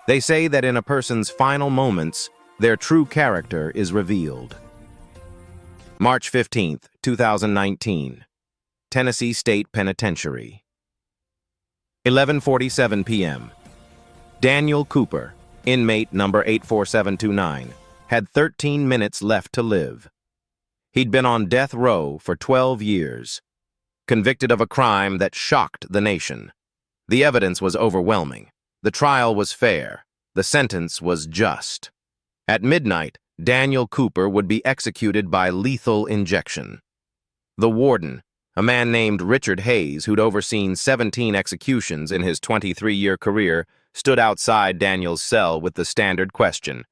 They say that in a person's final moments, their true character is revealed. March 15th, 2019. Tennessee State Penitentiary. 11:47 p.m. Daniel Cooper, inmate number 84729, had 13 minutes left to live. He'd been on death row for 12 years, convicted of a crime that shocked the nation. The evidence was overwhelming. The trial was fair. The sentence was just. At midnight, Daniel Cooper would be executed by lethal injection. The warden, a man named Richard Hayes, who'd overseen 17 executions in his 23-year career, stood outside Daniel's cell with the standard question,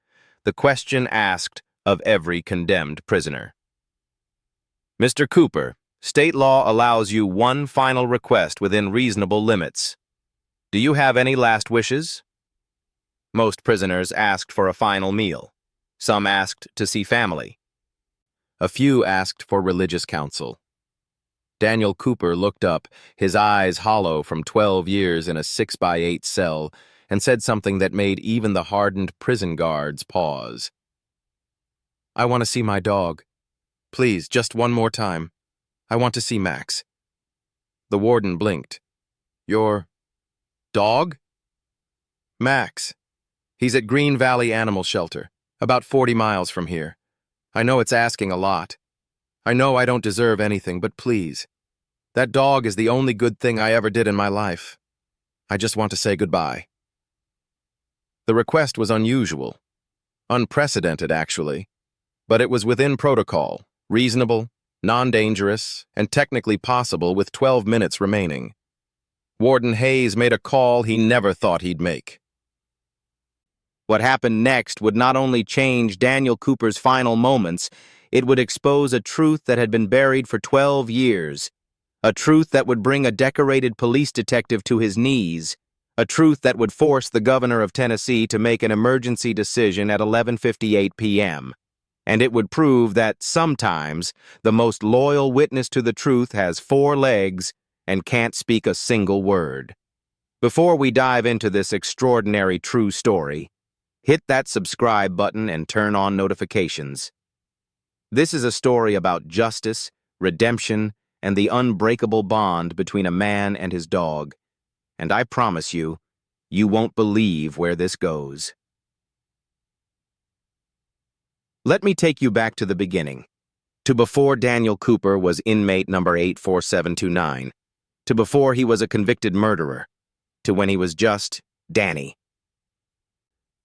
the question asked of every condemned prisoner. Mr. Cooper, state law allows you one final request within reasonable limits. Do you have any last wishes? Most prisoners asked for a final meal. Some asked to see family. A few asked for religious counsel. Daniel Cooper looked up, his eyes hollow from 12 years in a 6x8 cell, and said something that made even the hardened prison guards pause. I want to see my dog. Please, just one more time. I want to see Max. The warden blinked. Your dog? Max. He's at Green Valley Animal Shelter, about 40 miles from here. I know it's asking a lot. I know I don't deserve anything, but please. That dog is the only good thing I ever did in my life. I just want to say goodbye. The request was unusual. Unprecedented, actually. But it was within protocol, reasonable, non-dangerous, and technically possible with 12 minutes remaining. Warden Hayes made a call he never thought he'd make. What happened next would not only change Daniel Cooper's final moments, it would expose a truth that had been buried for 12 years, a truth that would bring a decorated police detective to his knees, a truth that would force the governor of Tennessee to make an emergency decision at 11:58 p.m., and it would prove that sometimes the most loyal witness to the truth has 4 legs and can't speak a single word. Before we dive into this extraordinary true story, hit that subscribe button and turn on notifications. This is a story about justice, redemption, and the unbreakable bond between a man and his dog. And I promise you, you won't believe where this goes. Let me take you back to the beginning, to before Daniel Cooper was inmate number 84729, to before he was a convicted murderer, to when he was just Danny.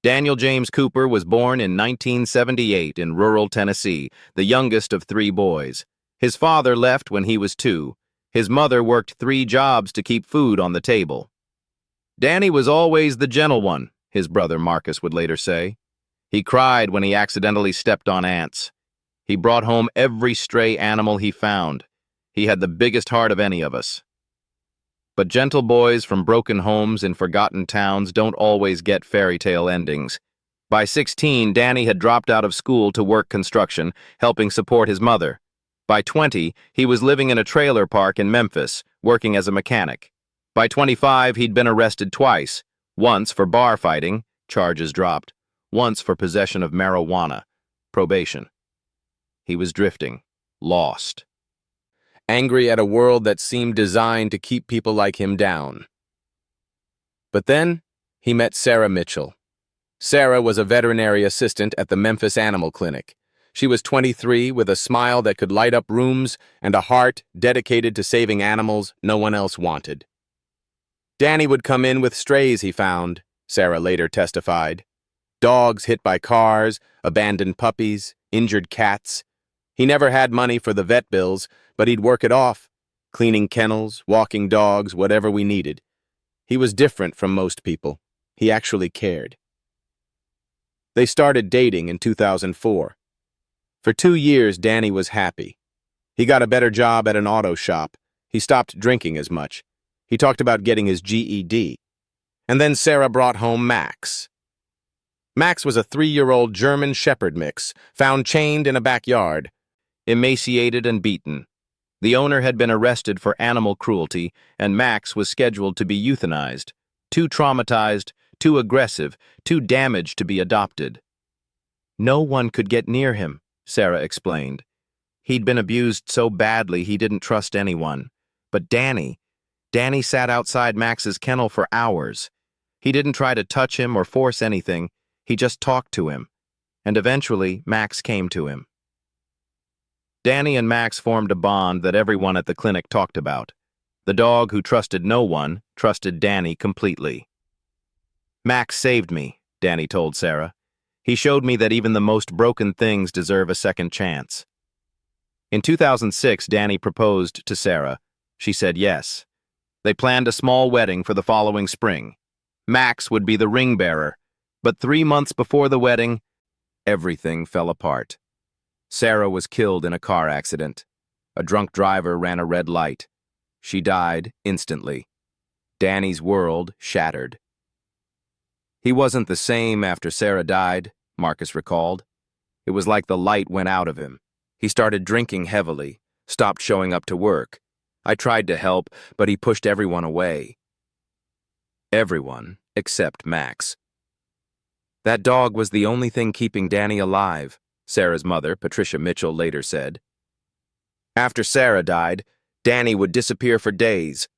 Daniel James Cooper was born in 1978 in rural Tennessee, the youngest of 3 boys. His father left when he was 2. His mother worked 3 jobs to keep food on the table. Danny was always the gentle one, his brother Marcus would later say. He cried when he accidentally stepped on ants. He brought home every stray animal he found. He had the biggest heart of any of us. But gentle boys from broken homes in forgotten towns don't always get fairy tale endings. By 16, Danny had dropped out of school to work construction, helping support his mother. By 20, he was living in a trailer park in Memphis, working as a mechanic. By 25, he'd been arrested twice, once for bar fighting, charges dropped, once for possession of marijuana, probation. He was drifting, lost. Angry at a world that seemed designed to keep people like him down. But then, he met Sarah Mitchell. Sarah was a veterinary assistant at the Memphis Animal Clinic. She was 23 with a smile that could light up rooms and a heart dedicated to saving animals no one else wanted. Danny would come in with strays he found, Sarah later testified. Dogs hit by cars, abandoned puppies, injured cats. He never had money for the vet bills, but he'd work it off, cleaning kennels, walking dogs, whatever we needed. He was different from most people. He actually cared. They started dating in 2004. For 2 years, Danny was happy. He got a better job at an auto shop. He stopped drinking as much. He talked about getting his GED. And then Sarah brought home Max. Max was a 3-year-old German Shepherd mix, found chained in a backyard, emaciated and beaten. The owner had been arrested for animal cruelty, and Max was scheduled to be euthanized, too traumatized, too aggressive, too damaged to be adopted. No one could get near him, Sarah explained. He'd been abused so badly he didn't trust anyone. But Danny sat outside Max's kennel for hours. He didn't try to touch him or force anything, he just talked to him. And eventually, Max came to him. Danny and Max formed a bond that everyone at the clinic talked about. The dog who trusted no one trusted Danny completely. Max saved me, Danny told Sarah. He showed me that even the most broken things deserve a second chance. In 2006, Danny proposed to Sarah. She said yes. They planned a small wedding for the following spring. Max would be the ring bearer, but 3 months before the wedding, everything fell apart. Sarah was killed in a car accident. A drunk driver ran a red light. She died instantly. Danny's world shattered. He wasn't the same after Sarah died, Marcus recalled. It was like the light went out of him. He started drinking heavily, stopped showing up to work. I tried to help, but he pushed everyone away. Everyone except Max. That dog was the only thing keeping Danny alive, Sarah's mother, Patricia Mitchell, later said. After Sarah died, Danny would disappear for days.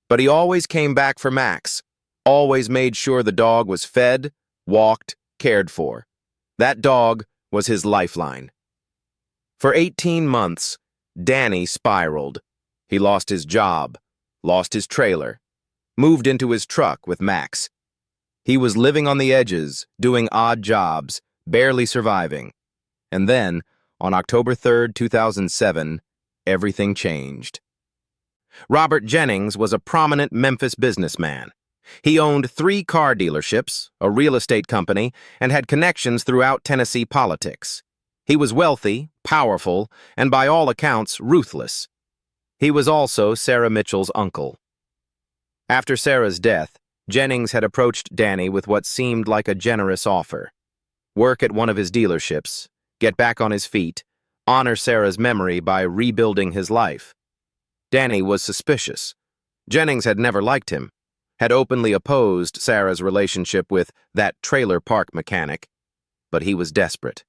But he always came back for Max, always made sure the dog was fed, walked, cared for. That dog was his lifeline. For 18 months, Danny spiraled. He lost his job, lost his trailer, moved into his truck with Max. He was living on the edges, doing odd jobs, barely surviving. And then, on October 3, 2007, everything changed. Robert Jennings was a prominent Memphis businessman. He owned 3 car dealerships, a real estate company, and had connections throughout Tennessee politics. He was wealthy, powerful, and by all accounts, ruthless. He was also Sarah Mitchell's uncle. After Sarah's death, Jennings had approached Danny with what seemed like a generous offer. Work at one of his dealerships, get back on his feet, honor Sarah's memory by rebuilding his life. Danny was suspicious. Jennings had never liked him, had openly opposed Sarah's relationship with that trailer park mechanic, but he was desperate.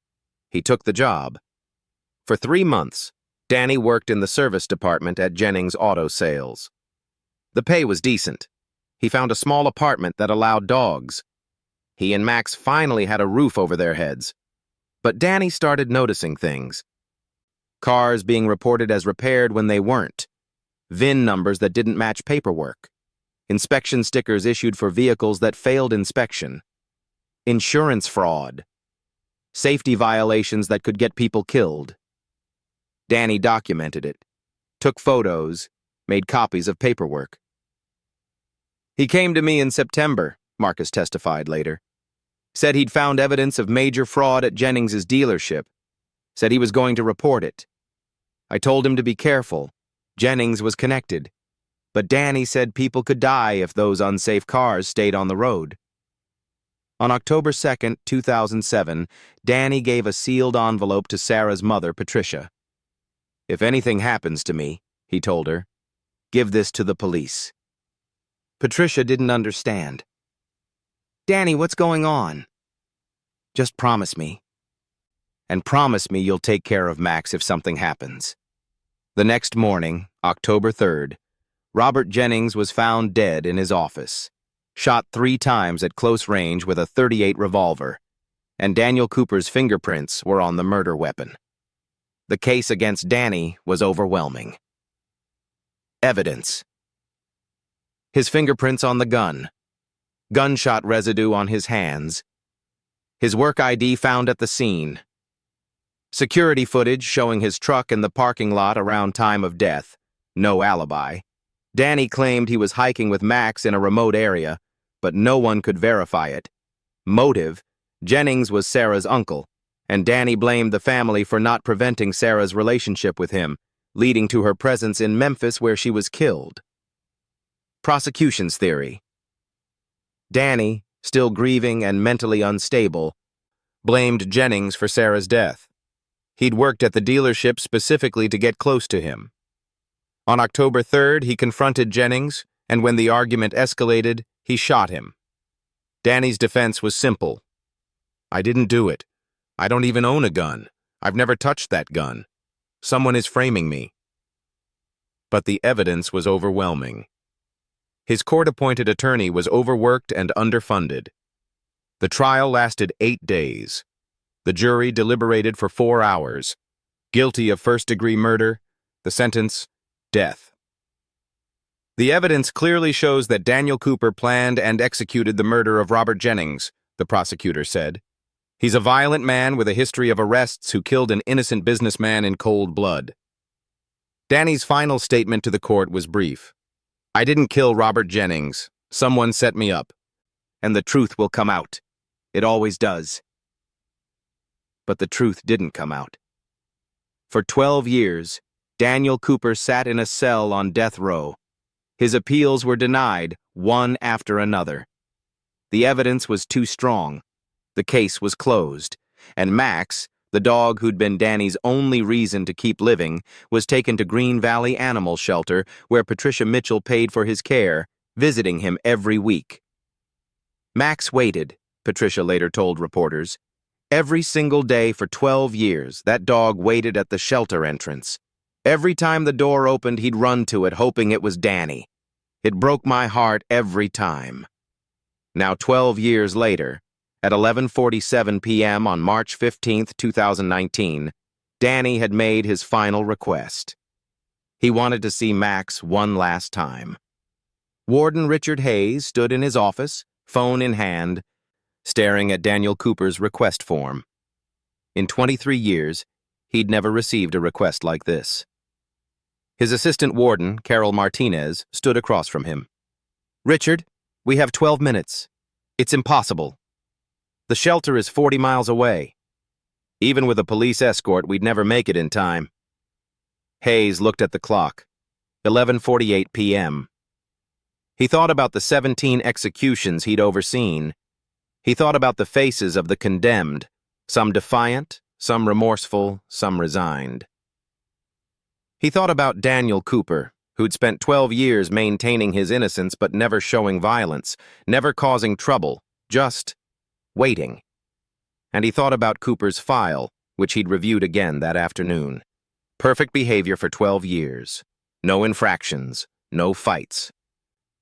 He took the job. For 3 months, Danny worked in the service department at Jennings Auto Sales. The pay was decent. He found a small apartment that allowed dogs. He and Max finally had a roof over their heads. But Danny started noticing things. Cars being reported as repaired when they weren't. VIN numbers that didn't match paperwork. Inspection stickers issued for vehicles that failed inspection. Insurance fraud. Safety violations that could get people killed. Danny documented it, took photos, made copies of paperwork. He came to me in September, Marcus testified later. Said he'd found evidence of major fraud at Jennings's dealership. Said he was going to report it. I told him to be careful. Jennings was connected. But Danny said people could die if those unsafe cars stayed on the road. On October 2, 2007, Danny gave a sealed envelope to Sarah's mother, Patricia. If anything happens to me, he told her, give this to the police. Patricia didn't understand. Danny, what's going on? Just promise me. And promise me you'll take care of Max if something happens. The next morning, October 3rd, Robert Jennings was found dead in his office, shot 3 times at close range with a .38 revolver, and Daniel Cooper's fingerprints were on the murder weapon. The case against Danny was overwhelming. Evidence. His fingerprints on the gun, gunshot residue on his hands, his work ID found at the scene, security footage showing his truck in the parking lot around time of death, no alibi. Danny claimed he was hiking with Max in a remote area, but no one could verify it. Motive: Jennings was Sarah's uncle, and Danny blamed the family for not preventing Sarah's relationship with him, leading to her presence in Memphis where she was killed. Prosecution's theory. Danny, still grieving and mentally unstable, blamed Jennings for Sarah's death. He'd worked at the dealership specifically to get close to him. On October 3rd, he confronted Jennings, and when the argument escalated, he shot him. Danny's defense was simple. I didn't do it. I don't even own a gun. I've never touched that gun. Someone is framing me. But the evidence was overwhelming. His court-appointed attorney was overworked and underfunded. The trial lasted 8 days. The jury deliberated for 4 hours. Guilty of first-degree murder, the sentence, death. The evidence clearly shows that Daniel Cooper planned and executed the murder of Robert Jennings, the prosecutor said. He's a violent man with a history of arrests who killed an innocent businessman in cold blood. Danny's final statement to the court was brief. I didn't kill Robert Jennings. Someone set me up. And the truth will come out. It always does. But the truth didn't come out. For 12 years, Daniel Cooper sat in a cell on death row. His appeals were denied, one after another. The evidence was too strong. The case was closed, and Max, the dog who'd been Danny's only reason to keep living, was taken to Green Valley Animal Shelter, where Patricia Mitchell paid for his care, visiting him every week. Max waited, Patricia later told reporters. Every single day for 12 years, that dog waited at the shelter entrance. Every time the door opened, he'd run to it, hoping it was Danny. It broke my heart every time. Now 12 years later, at 11:47 p.m. on March 15, 2019, Danny had made his final request. He wanted to see Max one last time. Warden Richard Hayes stood in his office, phone in hand, staring at Daniel Cooper's request form. In 23 years, he'd never received a request like this. His assistant warden, Carol Martinez, stood across from him. Richard, we have 12 minutes. It's impossible. The shelter is 40 miles away. Even with a police escort, we'd never make it in time. Hayes looked at the clock. 11:48 p.m. He thought about the 17 executions he'd overseen. He thought about the faces of the condemned, some defiant, some remorseful, some resigned. He thought about Daniel Cooper, who'd spent 12 years maintaining his innocence but never showing violence, never causing trouble, just waiting. And he thought about Cooper's file, which he'd reviewed again that afternoon. Perfect behavior for 12 years. No infractions, no fights.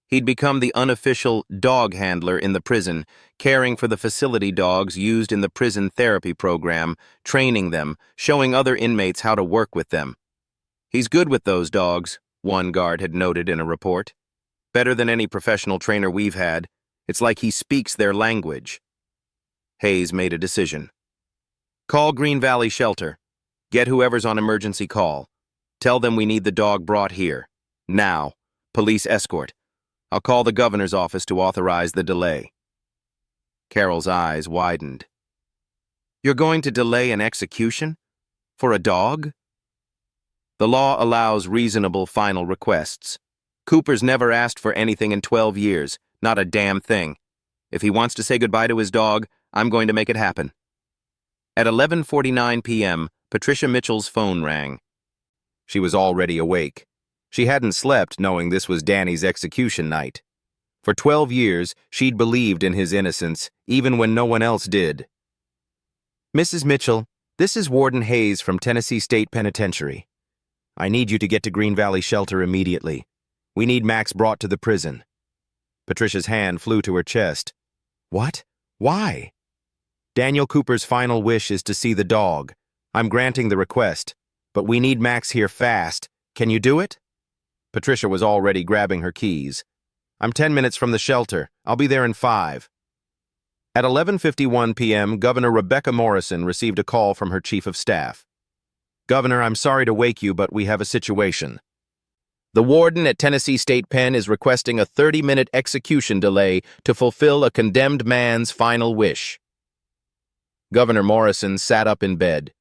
He'd become the unofficial dog handler in the prison, caring for the facility dogs used in the prison therapy program, training them, showing other inmates how to work with them. He's good with those dogs, one guard had noted in a report. Better than any professional trainer we've had. It's like he speaks their language. Hayes made a decision. Call Green Valley Shelter. Get whoever's on emergency call. Tell them we need the dog brought here. Now. Police escort. I'll call the governor's office to authorize the delay. Carol's eyes widened. You're going to delay an execution? For a dog? The law allows reasonable final requests. Cooper's never asked for anything in 12 years, not a damn thing. If he wants to say goodbye to his dog, I'm going to make it happen. At 11:49 p.m., Patricia Mitchell's phone rang. She was already awake. She hadn't slept knowing this was Danny's execution night. For 12 years, she'd believed in his innocence, even when no one else did. Mrs. Mitchell, this is Warden Hayes from Tennessee State Penitentiary. I need you to get to Green Valley Shelter immediately. We need Max brought to the prison. Patricia's hand flew to her chest. What? Why? Daniel Cooper's final wish is to see the dog. I'm granting the request, but we need Max here fast. Can you do it? Patricia was already grabbing her keys. I'm 10 minutes from the shelter. I'll be there in 5. At 11:51 p.m., Governor Rebecca Morrison received a call from her chief of staff. Governor, I'm sorry to wake you, but we have a situation. The warden at Tennessee State Pen is requesting a 30-minute execution delay to fulfill a condemned man's final wish. Governor Morrison sat up in bed.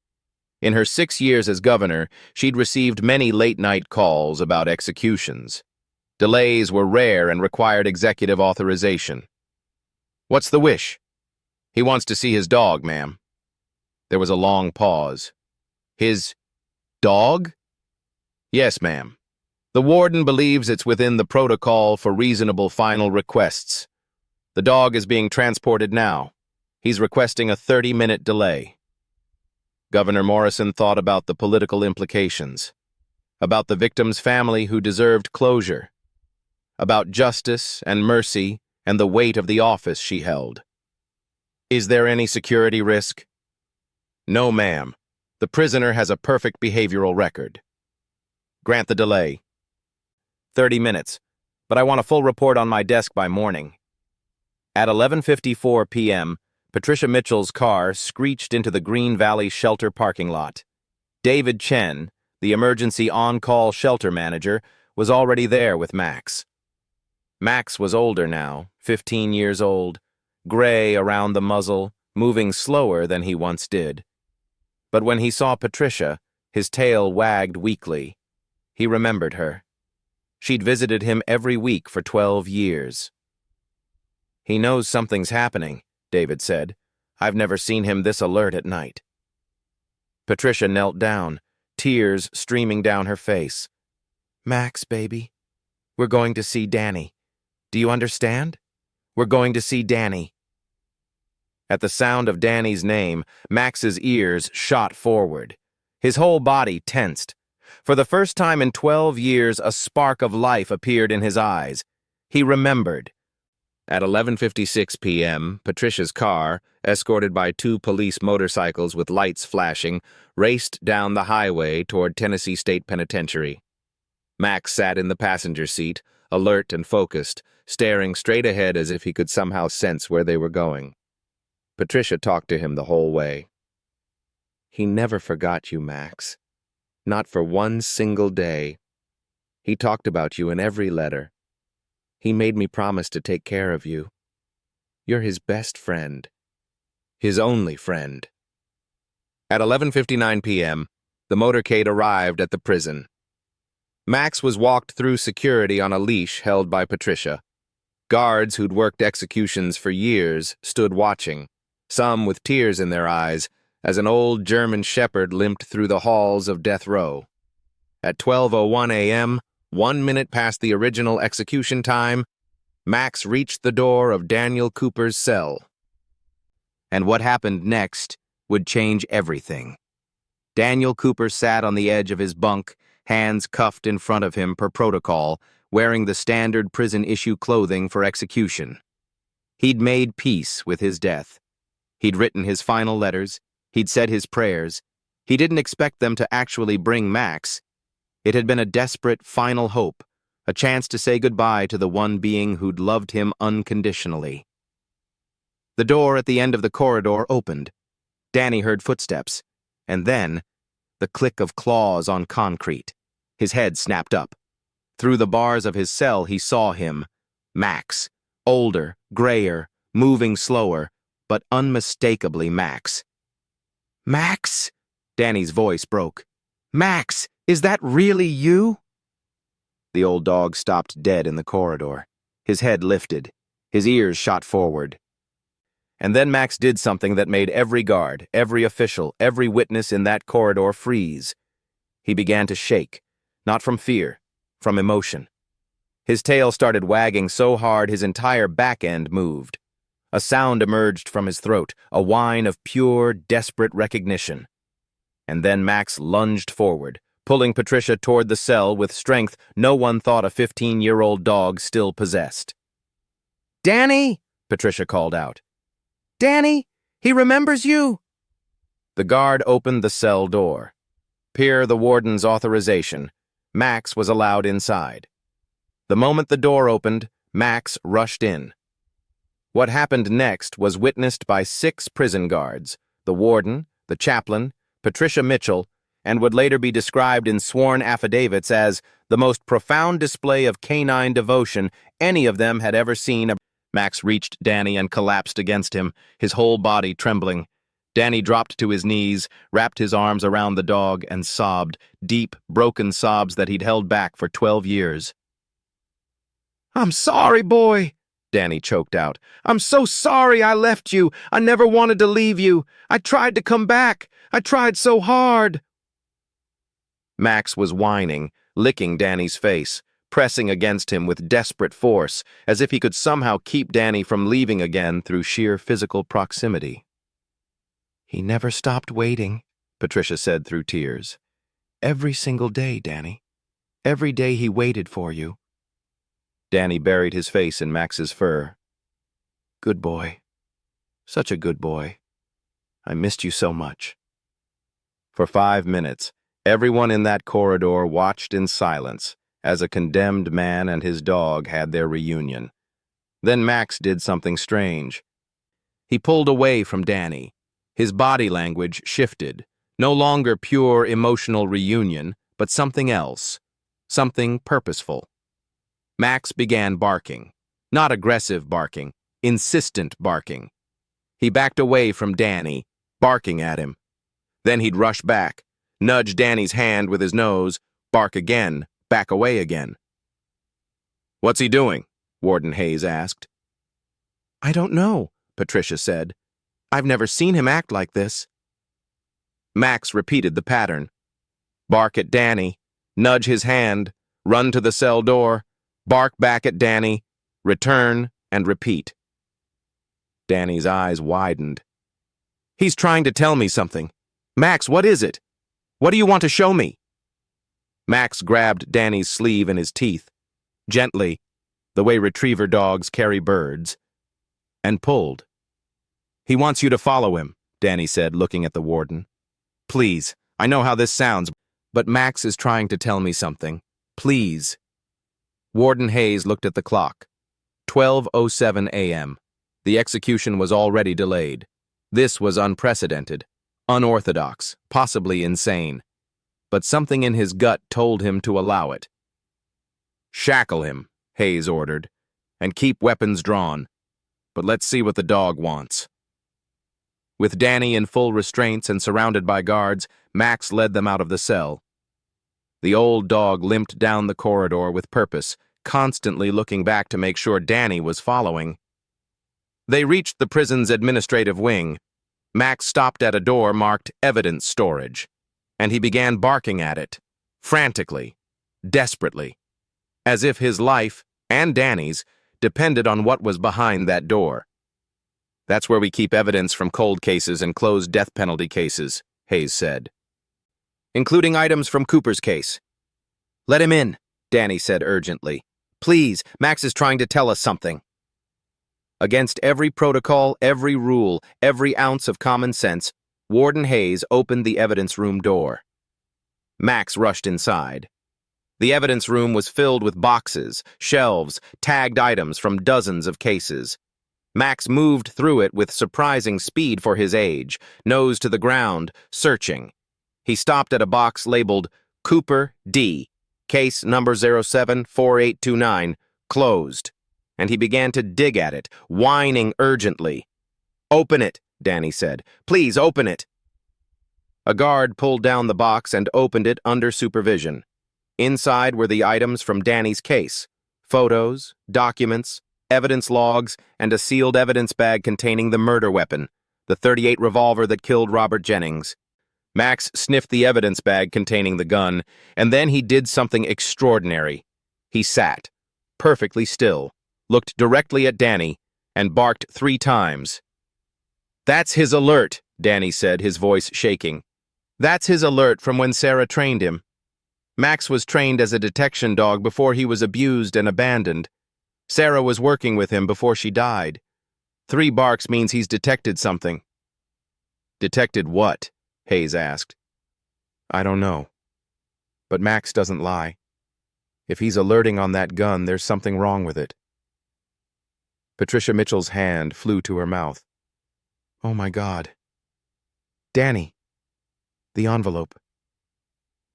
In her 6 years as governor, she'd received many late-night calls about executions. Delays were rare and required executive authorization. What's the wish? He wants to see his dog, ma'am. There was a long pause. His dog? Yes, ma'am. The warden believes it's within the protocol for reasonable final requests. The dog is being transported now. He's requesting a 30-minute delay. Governor Morrison thought about the political implications, about the victim's family who deserved closure, about justice and mercy and the weight of the office she held. Is there any security risk? No, ma'am. The prisoner has a perfect behavioral record. Grant the delay. 30 minutes, but I want a full report on my desk by morning. At 11:54 p.m., Patricia Mitchell's car screeched into the Green Valley shelter parking lot. David Chen, the emergency on-call shelter manager, was already there with Max. Max was older now, 15 years old, gray around the muzzle, moving slower than he once did. But when he saw Patricia, his tail wagged weakly. He remembered her. She'd visited him every week for 12 years. He knows something's happening, David said. I've never seen him this alert at night. Patricia knelt down, tears streaming down her face. Max, baby, we're going to see Danny. Do you understand? We're going to see Danny. At the sound of Danny's name, Max's ears shot forward. His whole body tensed. For the first time in 12 years, a spark of life appeared in his eyes. He remembered. At 11:56 p.m., Patricia's car, escorted by 2 police motorcycles with lights flashing, raced down the highway toward Tennessee State Penitentiary. Max sat in the passenger seat, alert and focused, staring straight ahead as if he could somehow sense where they were going. Patricia talked to him the whole way. He never forgot you, Max. Not for one single day. He talked about you in every letter. He made me promise to take care of you. You're his best friend. His only friend. At 11:59 p.m., the motorcade arrived at the prison. Max was walked through security on a leash held by Patricia. Guards who'd worked executions for years stood watching, some with tears in their eyes, as an old German shepherd limped through the halls of death row. At 12:01 a.m., 1 minute past the original execution time, Max reached the door of Daniel Cooper's cell. And what happened next would change everything. Daniel Cooper sat on the edge of his bunk, hands cuffed in front of him per protocol, wearing the standard prison-issue clothing for execution. He'd made peace with his death. He'd written his final letters. He'd said his prayers. He didn't expect them to actually bring Max. It had been a desperate final hope, a chance to say goodbye to the one being who'd loved him unconditionally. The door at the end of the corridor opened. Danny heard footsteps, and then the click of claws on concrete. His head snapped up. Through the bars of his cell, he saw him, Max, older, grayer, moving slower, but unmistakably Max. Max? Danny's voice broke. Max, is that really you? The old dog stopped dead in the corridor. His head lifted. His ears shot forward. And then Max did something that made every guard, every official, every witness in that corridor freeze. He began to shake, not from fear, from emotion. His tail started wagging so hard his entire back end moved. A sound emerged from his throat, a whine of pure, desperate recognition. And then Max lunged forward, pulling Patricia toward the cell with strength no one thought a 15-year-old dog still possessed. Danny! Patricia called out. Danny! He remembers you! The guard opened the cell door. Per the warden's authorization, Max was allowed inside. The moment the door opened, Max rushed in. What happened next was witnessed by 6 prison guards, the warden, the chaplain, Patricia Mitchell, and would later be described in sworn affidavits as the most profound display of canine devotion any of them had ever seen. Max reached Danny and collapsed against him, his whole body trembling. Danny dropped to his knees, wrapped his arms around the dog, and sobbed, deep, broken sobs that he'd held back for 12 years. I'm sorry, boy, Danny choked out. I'm so sorry I left you. I never wanted to leave you. I tried to come back. I tried so hard. Max was whining, licking Danny's face, pressing against him with desperate force, as if he could somehow keep Danny from leaving again through sheer physical proximity. "He never stopped waiting," Patricia said through tears. "Every single day, Danny. Every day he waited for you." Danny buried his face in Max's fur. "Good boy. Such a good boy. I missed you so much." For 5 minutes, everyone in that corridor watched in silence as a condemned man and his dog had their reunion. Then Max did something strange. He pulled away from Danny. His body language shifted. No longer pure emotional reunion, but something else. Something purposeful. Max began barking. Not aggressive barking, insistent barking. He backed away from Danny, barking at him. Then he'd rush back, nudge Danny's hand with his nose, bark again, back away again. "What's he doing?" Warden Hayes asked. "I don't know," Patricia said. "I've never seen him act like this." Max repeated the pattern. Bark at Danny, nudge his hand, run to the cell door, bark back at Danny, return, and repeat. Danny's eyes widened. "He's trying to tell me something. Max, what is it? What do you want to show me?" Max grabbed Danny's sleeve in his teeth, gently, the way retriever dogs carry birds, and pulled. "He wants you to follow him," Danny said, looking at the warden. "Please, I know how this sounds, but Max is trying to tell me something. Please." Warden Hayes looked at the clock. 12:07 a.m. The execution was already delayed. This was unprecedented, unorthodox, possibly insane. But something in his gut told him to allow it. "Shackle him," Hayes ordered, "and keep weapons drawn. But let's see what the dog wants." With Danny in full restraints and surrounded by guards, Max led them out of the cell. The old dog limped down the corridor with purpose, constantly looking back to make sure Danny was following. They reached the prison's administrative wing. Max stopped at a door marked Evidence Storage, and he began barking at it, frantically, desperately, as if his life, and Danny's, depended on what was behind that door. "That's where we keep evidence from cold cases and closed death penalty cases," Hayes said, "including items from Cooper's case." "Let him in," Danny said urgently. "Please, Max is trying to tell us something." Against every protocol, every rule, every ounce of common sense, Warden Hayes opened the evidence room door. Max rushed inside. The evidence room was filled with boxes, shelves, tagged items from dozens of cases. Max moved through it with surprising speed for his age, nose to the ground, searching. He stopped at a box labeled Cooper D, case number 074829, closed, and he began to dig at it, whining urgently. "Open it," Danny said. "Please open it." A guard pulled down the box and opened it under supervision. Inside were the items from Danny's case: photos, documents, evidence logs, and a sealed evidence bag containing the murder weapon, the .38 revolver that killed Robert Jennings. Max sniffed the evidence bag containing the gun, and then he did something extraordinary. He sat, perfectly still, looked directly at Danny, and barked 3 times. "That's his alert," Danny said, his voice shaking. "That's his alert from when Sarah trained him. Max was trained as a detection dog before he was abused and abandoned. Sarah was working with him before she died. 3 barks means he's detected something." "Detected what?" Hayes asked. "I don't know. But Max doesn't lie. If he's alerting on that gun, there's something wrong with it." Patricia Mitchell's hand flew to her mouth. "Oh my God. Danny. The envelope.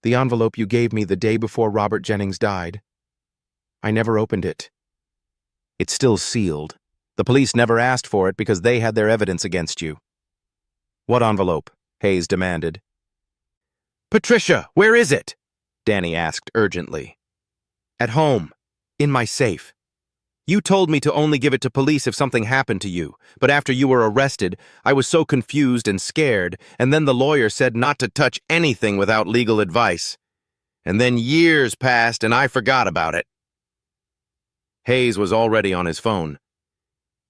The envelope you gave me the day before Robert Jennings died. I never opened it. It's still sealed. The police never asked for it because they had their evidence against you." "What envelope?" Hayes demanded. "Patricia, where is it?" Danny asked urgently. "At home. In my safe. You told me to only give it to police if something happened to you, but after you were arrested, I was so confused and scared, and then the lawyer said not to touch anything without legal advice. And then years passed and I forgot about it." Hayes was already on his phone.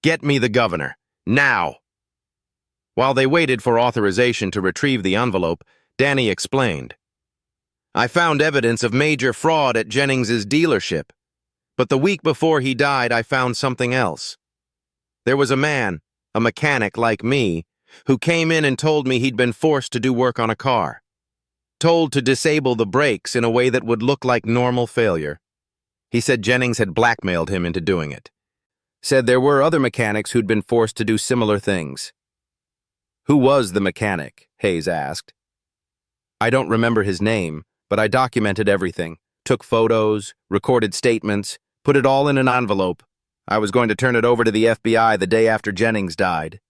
"Get me the governor. Now!" While they waited for authorization to retrieve the envelope, Danny explained. "I found evidence of major fraud at Jennings's dealership. But the week before he died, I found something else. There was a man, a mechanic like me, who came in and told me he'd been forced to do work on a car. Told to disable the brakes in a way that would look like normal failure. He said Jennings had blackmailed him into doing it. Said there were other mechanics who'd been forced to do similar things." "Who was the mechanic?" Hayes asked. "I don't remember his name, but I documented everything. Took photos, recorded statements, put it all in an envelope. I was going to turn it over to the FBI the day after Jennings died."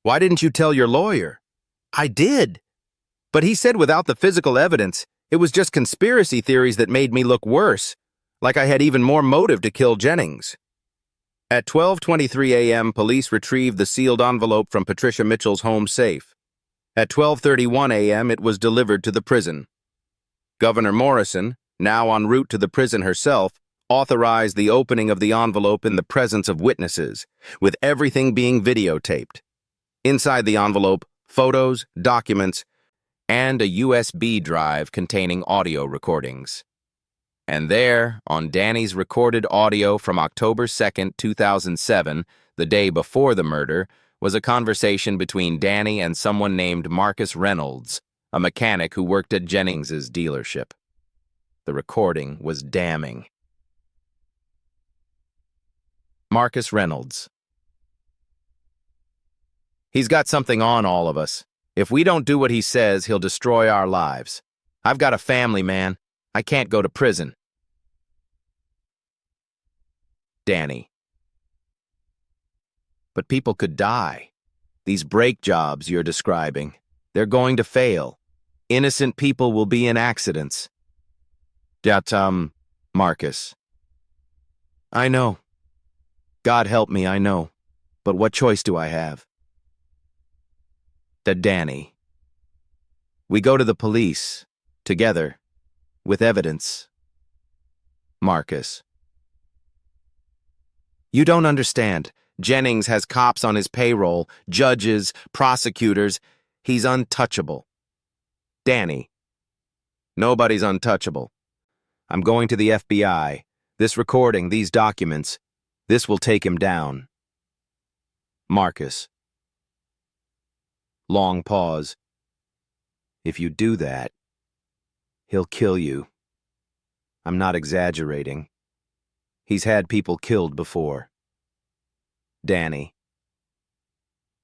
"Why didn't you tell your lawyer?" "I did. But he said without the physical evidence, it was just conspiracy theories that made me look worse, like I had even more motive to kill Jennings." At 12:23 a.m., police retrieved the sealed envelope from Patricia Mitchell's home safe. At 12:31 a.m., it was delivered to the prison. Governor Morrison, now en route to the prison herself, authorized the opening of the envelope in the presence of witnesses, with everything being videotaped. Inside the envelope, photos, documents, and a USB drive containing audio recordings. And there, on Danny's recorded audio from October 2nd, 2007, the day before the murder, was a conversation between Danny and someone named Marcus Reynolds, a mechanic who worked at Jennings's dealership. The recording was damning. Marcus Reynolds. "He's got something on all of us. If we don't do what he says, he'll destroy our lives. I've got a family, man. I can't go to prison." Danny. "But people could die. These brake jobs you're describing, they're going to fail. Innocent people will be in accidents." Marcus. "I know. God help me, I know. But what choice do I have?" Danny. "We go to the police, together, with evidence." Marcus. "You don't understand. Jennings has cops on his payroll, judges, prosecutors. He's untouchable." Danny. "Nobody's untouchable. I'm going to the FBI. This recording, these documents, this will take him down." Marcus. Long pause. "If you do that, he'll kill you. I'm not exaggerating. He's had people killed before." Danny.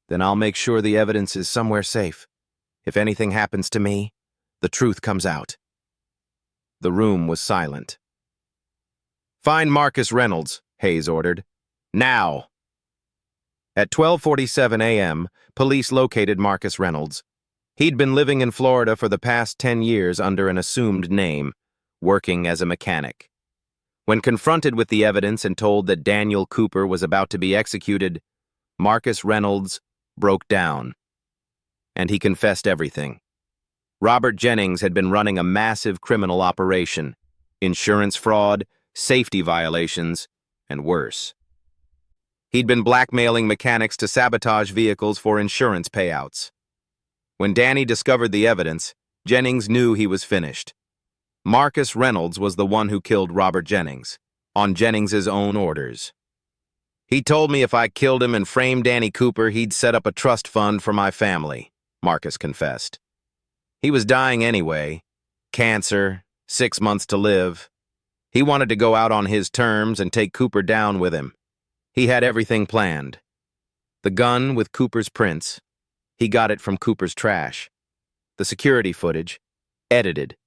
"Then I'll make sure the evidence is somewhere safe. If anything happens to me, the truth comes out." The room was silent. "Find Marcus Reynolds," Hayes ordered. "Now!" At 12:47 a.m., police located Marcus Reynolds. He'd been living in Florida for the past 10 years under an assumed name, working as a mechanic. When confronted with the evidence and told that Daniel Cooper was about to be executed, Marcus Reynolds broke down. And he confessed everything. Robert Jennings had been running a massive criminal operation, insurance fraud, safety violations, and worse. He'd been blackmailing mechanics to sabotage vehicles for insurance payouts. When Danny discovered the evidence, Jennings knew he was finished. Marcus Reynolds was the one who killed Robert Jennings, on Jennings's own orders. "He told me if I killed him and framed Danny Cooper, he'd set up a trust fund for my family," Marcus confessed. He was dying anyway. Cancer, 6 months to live. He wanted to go out on his terms and take Cooper down with him. He had everything planned. The gun with Cooper's prints, he got it from Cooper's trash. The security footage, edited.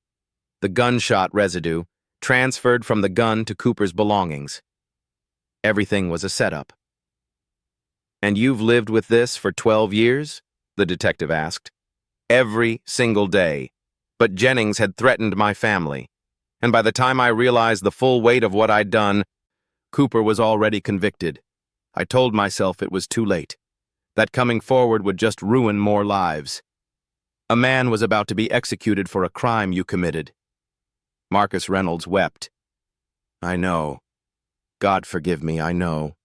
The gunshot residue, transferred from the gun to Cooper's belongings. Everything was a setup. "And you've lived with this for 12 years?" the detective asked. "Every single day. But Jennings had threatened my family. And by the time I realized the full weight of what I'd done, Cooper was already convicted. I told myself it was too late. That coming forward would just ruin more lives. A man was about to be executed for a crime you committed." Marcus Reynolds wept. "I know. God forgive me, I know.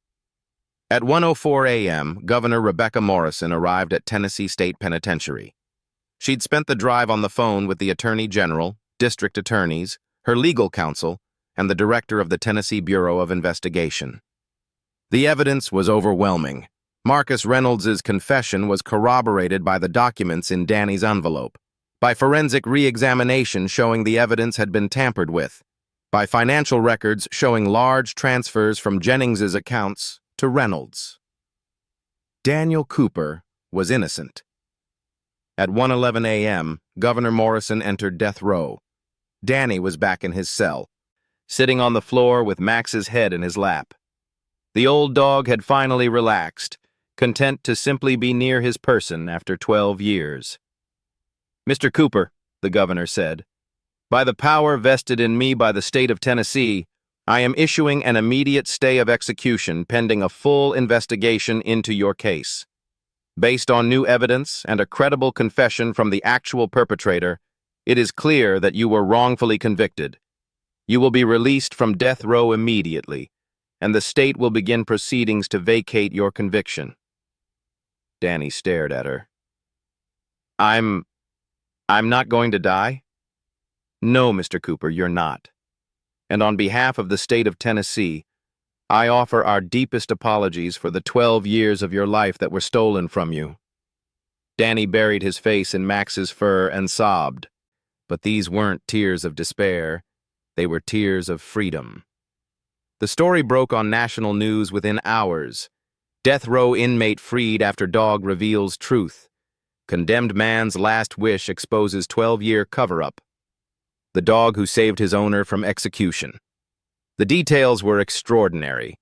At 1:04 a.m., Governor Rebecca Morrison arrived at Tennessee State Penitentiary. She'd spent the drive on the phone with the Attorney General, district attorneys, her legal counsel, and the director of the Tennessee Bureau of Investigation. The evidence was overwhelming. Marcus Reynolds's confession was corroborated by the documents in Danny's envelope, by forensic re-examination showing the evidence had been tampered with, by financial records showing large transfers from Jennings's accounts to Reynolds. Daniel Cooper was innocent. At 1:11 a.m., Governor Morrison entered death row. Danny was back in his cell, sitting on the floor with Max's head in his lap. The old dog had finally relaxed, content to simply be near his person after 12 years. "Mr. Cooper," the governor said, "by the power vested in me by the state of Tennessee, I am issuing an immediate stay of execution pending a full investigation into your case. Based on new evidence and a credible confession from the actual perpetrator, it is clear that you were wrongfully convicted. You will be released from death row immediately, and the state will begin proceedings to vacate your conviction." Danny stared at her. I'm not going to die?" "No, Mr. Cooper, you're not. And on behalf of the state of Tennessee, I offer our deepest apologies for the 12 years of your life that were stolen from you." Danny buried his face in Max's fur and sobbed. But these weren't tears of despair. They were tears of freedom. The story broke on national news within hours. Death row inmate freed after dog reveals truth. Condemned man's last wish exposes 12-year cover-up. The dog who saved his owner from execution. The details were extraordinary.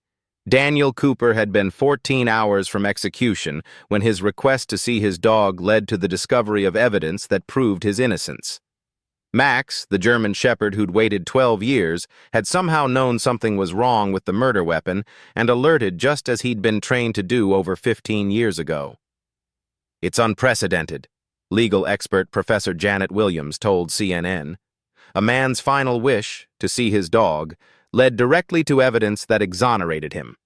Daniel Cooper had been 14 hours from execution when his request to see his dog led to the discovery of evidence that proved his innocence. Max, the German shepherd who'd waited 12 years, had somehow known something was wrong with the murder weapon and alerted just as he'd been trained to do over 15 years ago. "It's unprecedented," legal expert Professor Janet Williams told CNN. A man's final wish, to see his dog, led directly to evidence that exonerated him.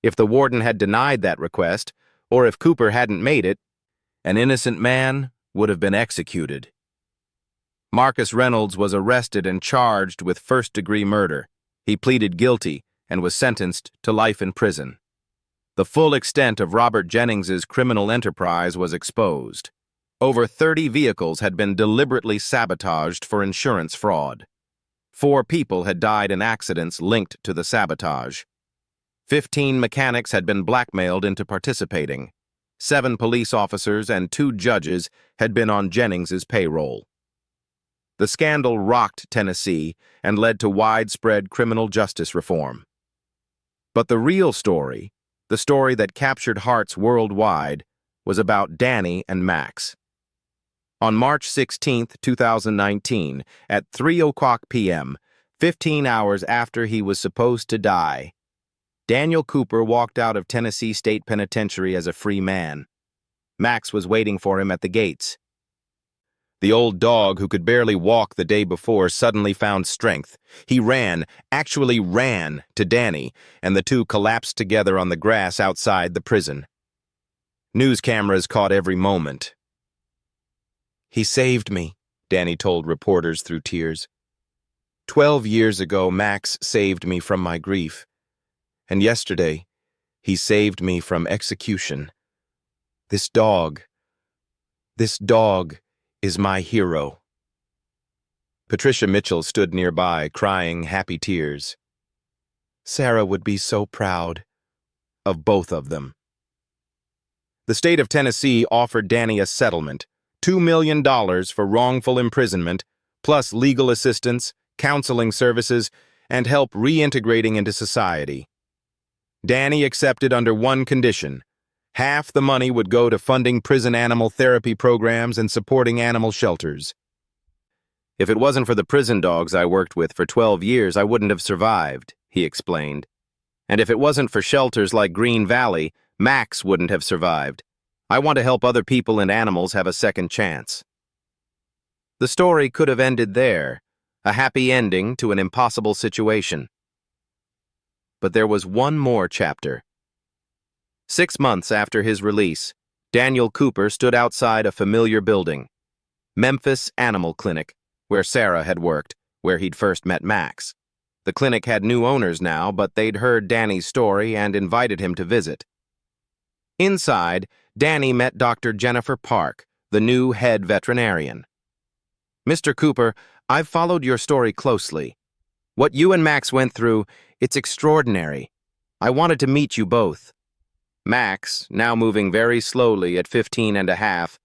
If the warden had denied that request, or if Cooper hadn't made it, an innocent man would have been executed. Marcus Reynolds was arrested and charged with first-degree murder. He pleaded guilty and was sentenced to life in prison. The full extent of Robert Jennings's criminal enterprise was exposed. Over 30 vehicles had been deliberately sabotaged for insurance fraud. 4 people had died in accidents linked to the sabotage. 15 mechanics had been blackmailed into participating. 7 police officers and 2 judges had been on Jennings's payroll. The scandal rocked Tennessee and led to widespread criminal justice reform. But the real story, the story that captured hearts worldwide, was about Danny and Max. On March 16, 2019, at 3:00 p.m., 15 hours after he was supposed to die, Daniel Cooper walked out of Tennessee State Penitentiary as a free man. Max was waiting for him at the gates. The old dog, who could barely walk the day before, suddenly found strength. He actually ran, to Danny, and the two collapsed together on the grass outside the prison. News cameras caught every moment. "He saved me," Danny told reporters through tears. 12 years ago, Max saved me from my grief. And yesterday, he saved me from execution. This dog is my hero." Patricia Mitchell stood nearby, crying happy tears. Sarah would be so proud of both of them. The state of Tennessee offered Danny a settlement, $2 million for wrongful imprisonment, plus legal assistance, counseling services, and help reintegrating into society. Danny accepted under one condition. Half the money would go to funding prison animal therapy programs and supporting animal shelters. "If it wasn't for the prison dogs I worked with for 12 years, I wouldn't have survived," he explained. "And if it wasn't for shelters like Green Valley, Max wouldn't have survived. I want to help other people and animals have a second chance." The story could have ended there, a happy ending to an impossible situation. but there was one more chapter. 6 months after his release, Daniel Cooper stood outside a familiar building, Memphis Animal Clinic, where Sarah had worked, where he'd first met Max. The clinic had new owners now, but they'd heard Danny's story and invited him to visit. Inside, Danny met Dr. Jennifer Park, the new head veterinarian. "Mr. Cooper, I've followed your story closely. What you and Max went through, it's extraordinary. I wanted to meet you both." Max, now moving very slowly at 15 and a half,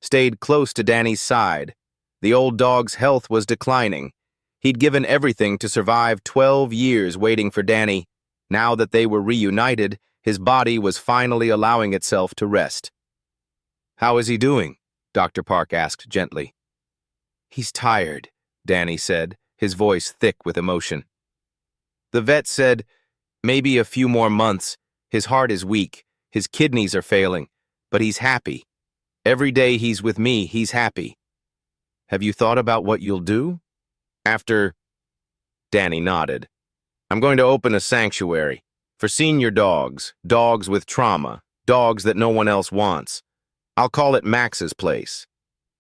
stayed close to Danny's side. The old dog's health was declining. He'd given everything to survive 12 years waiting for Danny. Now that they were reunited, his body was finally allowing itself to rest. "How is he doing?" Dr. Park asked gently. "He's tired," Danny said, his voice thick with emotion. "The vet said, maybe a few more months. His heart is weak, his kidneys are failing, but he's happy. Every day he's with me, he's happy." "Have you thought about what you'll do?" "After—" Danny nodded. "I'm going to open a sanctuary for senior dogs, dogs with trauma, dogs that no one else wants. I'll call it Max's Place.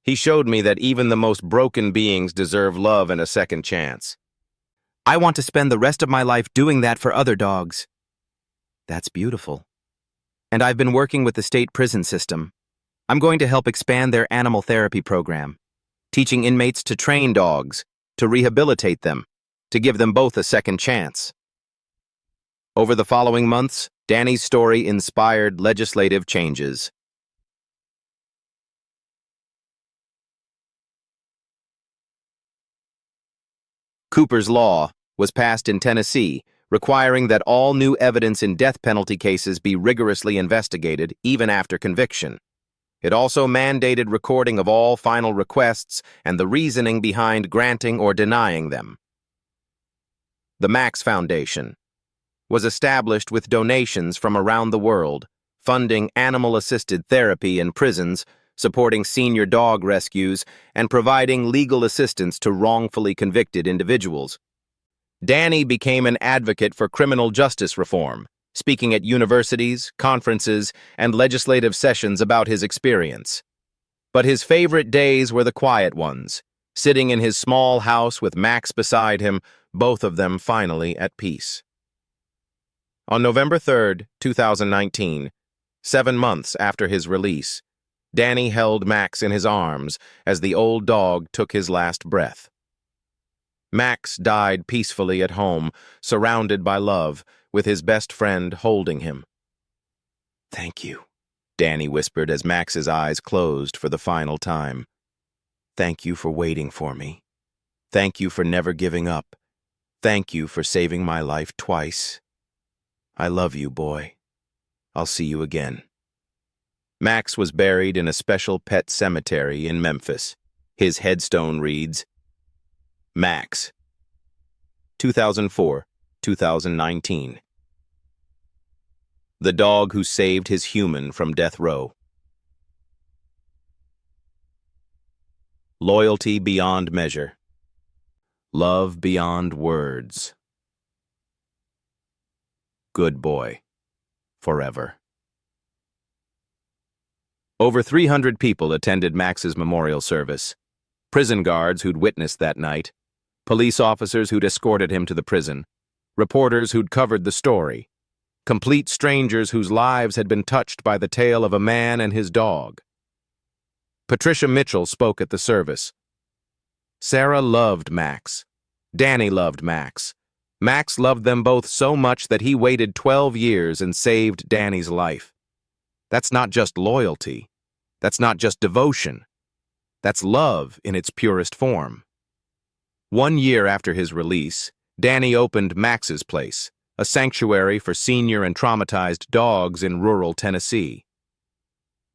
He showed me that even the most broken beings deserve love and a second chance. I want to spend the rest of my life doing that for other dogs." "That's beautiful. And I've been working with the state prison system. I'm going to help expand their animal therapy program, teaching inmates to train dogs, to rehabilitate them, to give them both a second chance." Over the following months, Danny's story inspired legislative changes. Cooper's Law was passed in Tennessee, requiring that all new evidence in death penalty cases be rigorously investigated, even after conviction. It also mandated recording of all final requests and the reasoning behind granting or denying them. The Max Foundation was established with donations from around the world, funding animal-assisted therapy in prisons, supporting senior dog rescues, and providing legal assistance to wrongfully convicted individuals. Danny became an advocate for criminal justice reform, speaking at universities, conferences, and legislative sessions about his experience. But his favorite days were the quiet ones, sitting in his small house with Max beside him, both of them finally at peace. On November 3, 2019, 7 months after his release, Danny held Max in his arms as the old dog took his last breath. Max died peacefully at home, surrounded by love, with his best friend holding him. "Thank you," Danny whispered as Max's eyes closed for the final time. "Thank you for waiting for me. Thank you for never giving up. Thank you for saving my life twice. I love you, boy. I'll see you again." Max was buried in a special pet cemetery in Memphis. His headstone reads, Max, 2004-2019. The dog who saved his human from death row. Loyalty beyond measure. Love beyond words. Good boy. Forever. Over 300 people attended Max's memorial service. Prison guards who'd witnessed that night, police officers who'd escorted him to the prison, reporters who'd covered the story, complete strangers whose lives had been touched by the tale of a man and his dog. Patricia Mitchell spoke at the service. Sarah loved Max. Danny loved Max. Max loved them both so much that he waited 12 years and saved Danny's life. That's not just loyalty. That's not just devotion. That's love in its purest form. 1 year after his release, Danny opened Max's Place, a sanctuary for senior and traumatized dogs in rural Tennessee.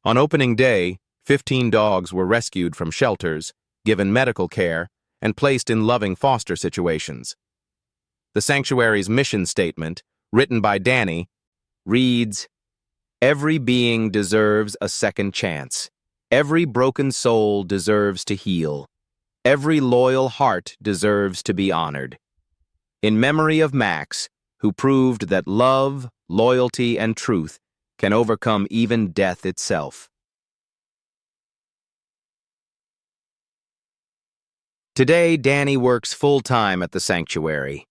On opening day, 15 dogs were rescued from shelters, given medical care, and placed in loving foster situations. The sanctuary's mission statement, written by Danny, reads, "Every being deserves a second chance. Every broken soul deserves to heal. Every loyal heart deserves to be honored. In memory of Max, who proved that love, loyalty, and truth can overcome even death itself. Today, Danny works full-time at the sanctuary.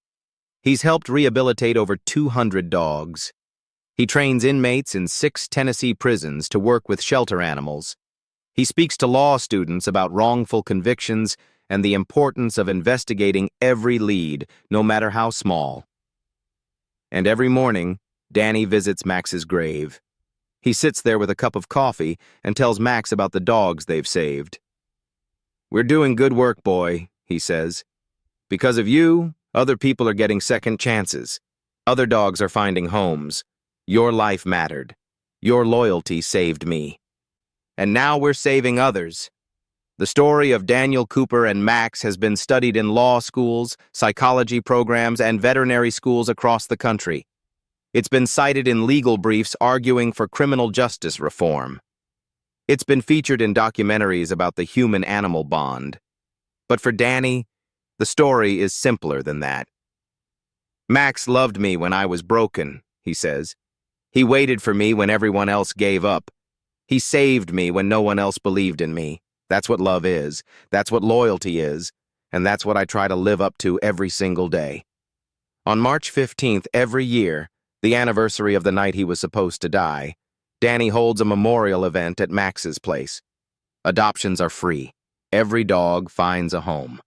He's helped rehabilitate over 200 dogs. He trains inmates in 6 Tennessee prisons to work with shelter animals. He speaks to law students about wrongful convictions and the importance of investigating every lead, no matter how small. And every morning, Danny visits Max's grave. He sits there with a cup of coffee and tells Max about the dogs they've saved. "We're doing good work, boy," he says. "Because of you, other people are getting second chances. Other dogs are finding homes. Your life mattered. Your loyalty saved me. And now we're saving others." The story of Daniel Cooper and Max has been studied in law schools, psychology programs, and veterinary schools across the country. It's been cited in legal briefs arguing for criminal justice reform. It's been featured in documentaries about the human-animal bond. But for Danny, the story is simpler than that. "Max loved me when I was broken," he says. "He waited for me when everyone else gave up. He saved me when no one else believed in me. That's what love is. That's what loyalty is. And that's what I try to live up to every single day." On March 15th every year, the anniversary of the night he was supposed to die, Danny holds a memorial event at Max's place. Adoptions are free. Every dog finds a home.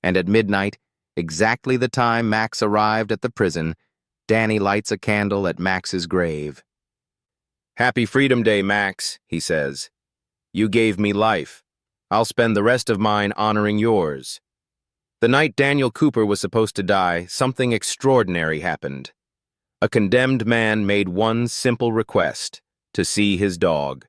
And at midnight, exactly the time Max arrived at the prison, Danny lights a candle at Max's grave. "Happy Freedom Day, Max," he says. "You gave me life. I'll spend the rest of mine honoring yours." The night Daniel Cooper was supposed to die, something extraordinary happened. A condemned man made one simple request: to see his dog.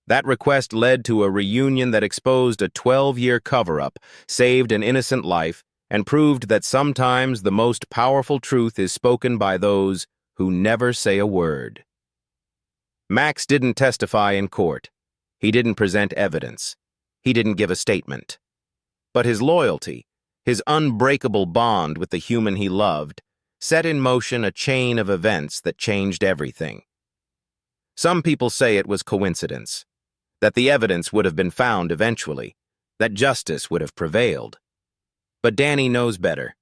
That request led to a reunion that exposed a 12-year cover-up, saved an innocent life, and proved that sometimes the most powerful truth is spoken by those who never say a word. Max didn't testify in court. He didn't present evidence. He didn't give a statement. But his loyalty, his unbreakable bond with the human he loved, set in motion a chain of events that changed everything. Some people say it was coincidence, that the evidence would have been found eventually, that justice would have prevailed. But Danny knows better.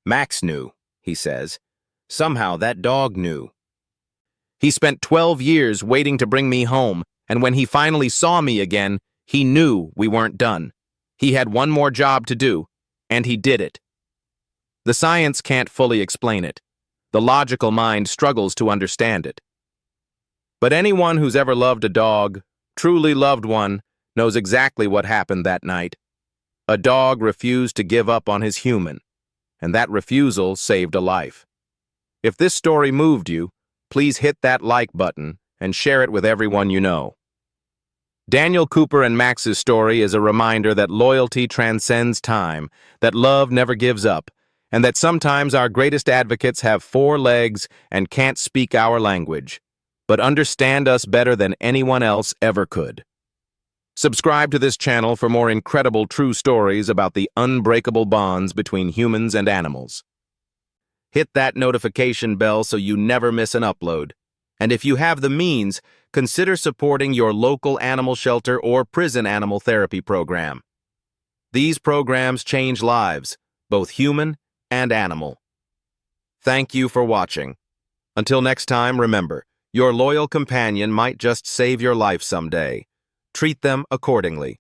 "Max knew," he says. "Somehow that dog knew. He spent 12 years waiting to bring me home, and when he finally saw me again, he knew we weren't done. He had one more job to do, and he did it." The science can't fully explain it. The logical mind struggles to understand it. But anyone who's ever loved a dog, truly loved one, knows exactly what happened that night. A dog refused to give up on his human, and that refusal saved a life. If this story moved you, please hit that like button and share it with everyone you know. Daniel Cooper and Max's story is a reminder that loyalty transcends time, that love never gives up, and that sometimes our greatest advocates have 4 legs and can't speak our language, but understand us better than anyone else ever could. Subscribe to this channel for more incredible true stories about the unbreakable bonds between humans and animals. Hit that notification bell so you never miss an upload. And if you have the means, consider supporting your local animal shelter or prison animal therapy program. These programs change lives, both human and animal. Thank you for watching. Until next time, remember, your loyal companion might just save your life someday. Treat them accordingly.